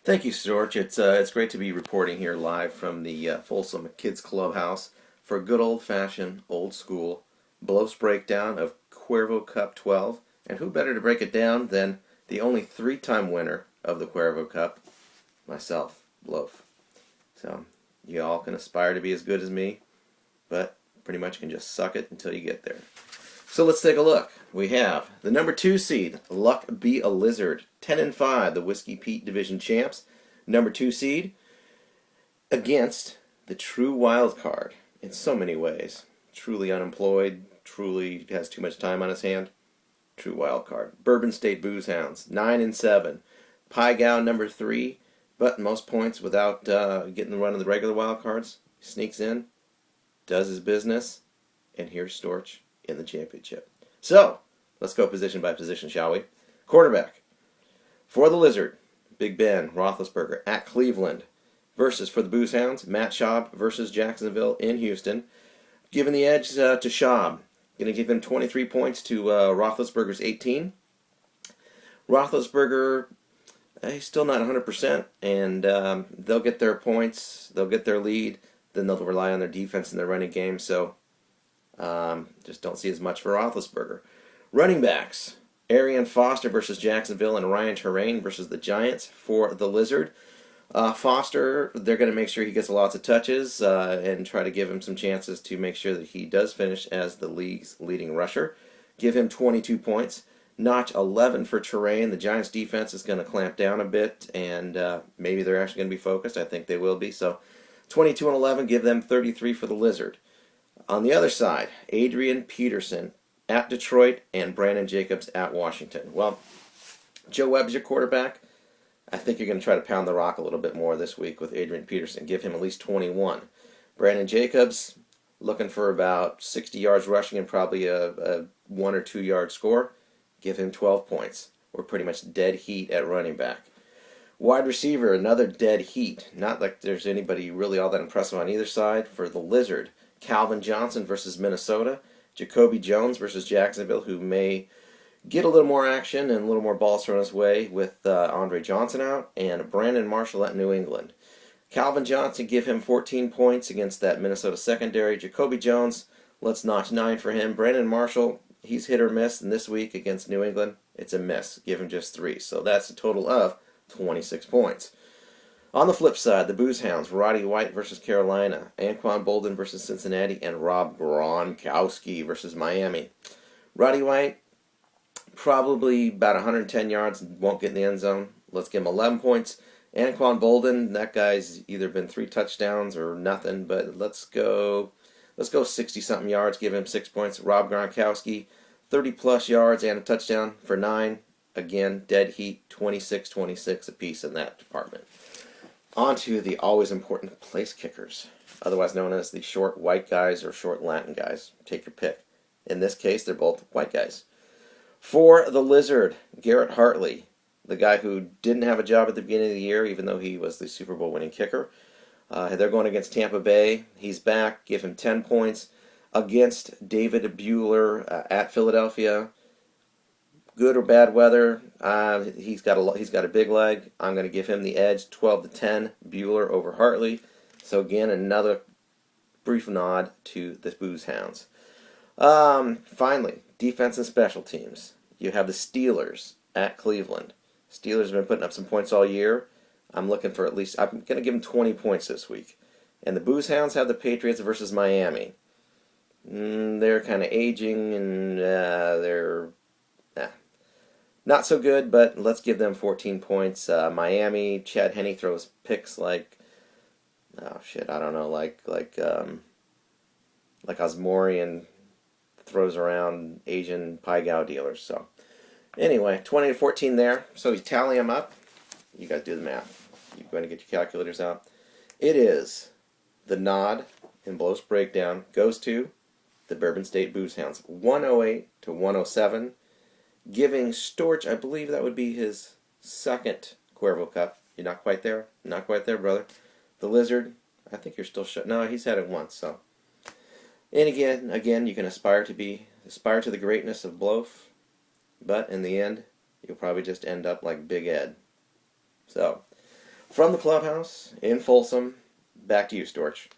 Thank you, Storch. It's great to be reporting here live from the Folsom Kids Clubhouse for a good old-fashioned, old-school Bloaf's breakdown of Cuervo Cup 12. And who better to break it down than the only three-time winner of the Cuervo Cup, myself, Bloaf. So you all can aspire to be as good as me, but pretty much can just suck it until you get there. So let's take a look. We have the number 2 seed, Luck Be a Lizard, 10-5, the Whiskey Pete Division champs. Number 2 seed against the true wild card in so many ways. Truly unemployed, truly has too much time on his hand. True wild card. Bourbon State Booze Hounds, 9-7. Pai Gow, number 3, but most points without getting the run of the regular wild cards. Sneaks in, does his business, and here's Storch in the championship. So, let's go position by position, shall we? Quarterback. For the Lizard, Big Ben Roethlisberger at Cleveland. Versus for the Booze Hounds, Matt Schaub versus Jacksonville in Houston. Giving the edge to Schaub. Going to give him 23 points to Roethlisberger's 18. Roethlisberger, he's still not 100%, and they'll get their points, they'll get their lead, then they'll rely on their defense and their running game, so just don't see as much for Roethlisberger. Running backs, Arian Foster versus Jacksonville and Ryan Terrain versus the Giants for the Lizard. Foster, they're going to make sure he gets lots of touches and try to give him some chances to make sure that he does finish as the league's leading rusher. Give him 22 points. Notch 11 for Terrain. The Giants' defense is going to clamp down a bit, and maybe they're actually going to be focused. I think they will be. So 22 and 11, give them 33 for the Lizard. On the other side, Adrian Peterson at Detroit and Brandon Jacobs at Washington. Well, Joe Webb's your quarterback. I think you're going to try to pound the rock a little bit more this week with Adrian Peterson. Give him at least 21. Brandon Jacobs, looking for about 60 yards rushing and probably a 1 or 2 yard score. Give him 12 points. We're pretty much dead heat at running back. Wide receiver, another dead heat. Not like there's anybody really all that impressive on either side. For the Lizard, Calvin Johnson versus Minnesota. Jacoby Jones versus Jacksonville, who may get a little more action and a little more balls thrown his way with Andre Johnson out. And Brandon Marshall at New England. Calvin Johnson, give him 14 points against that Minnesota secondary. Jacoby Jones, let's notch 9 for him. Brandon Marshall, he's hit or miss, and this week against New England, it's a miss. Give him just 3. So that's a total of 26 points. On the flip side, the Booze Hounds, Roddy White versus Carolina, Anquan Bolden versus Cincinnati, and Rob Gronkowski versus Miami. Roddy White, probably about 110 yards, won't get in the end zone. Let's give him 11 points. Anquan Bolden, that guy's either been 3 touchdowns or nothing, but let's go 60-something yards, give him 6 points. Rob Gronkowski, 30-plus yards and a touchdown for 9. Again, dead heat, 26-26 apiece in that department. On to the always important place kickers, otherwise known as the short white guys or short Latin guys. Take your pick. In this case, they're both white guys. For the Lizard, Garrett Hartley, the guy who didn't have a job at the beginning of the year, even though he was the Super Bowl winning kicker. They're going against Tampa Bay. He's back. Give him 10 points. Against David Bueller at Philadelphia. Good or bad weather, he's got a big leg. I'm going to give him the edge, 12-10, Bueller over Hartley. So again, another brief nod to the Booze Hounds. Finally, defense and special teams. You have the Steelers at Cleveland. Steelers have been putting up some points all year. I'm looking for I'm going to give them 20 points this week. And the Booze Hounds have the Patriots versus Miami. They're kind of aging, and they're not so good, but let's give them 14 points. Miami, Chad Henne throws picks like Osmorian throws around Asian Pai Gow dealers. So anyway, 20-14 there. So you tally them up. You guys do the math. You're going to get your calculators out. It is the nod in Bloaf's breakdown goes to the Bourbon State Booze Hounds, 108-107. Giving Storch, I believe that would be his second Cuervo Cup. You're not quite there? Not quite there, brother. The Lizard, I think you're still shut. No, he's had it once, so. And again, you can aspire to the greatness of Bloaf, but in the end, you'll probably just end up like Big Ed. So, From the clubhouse in Folsom, back to you, Storch.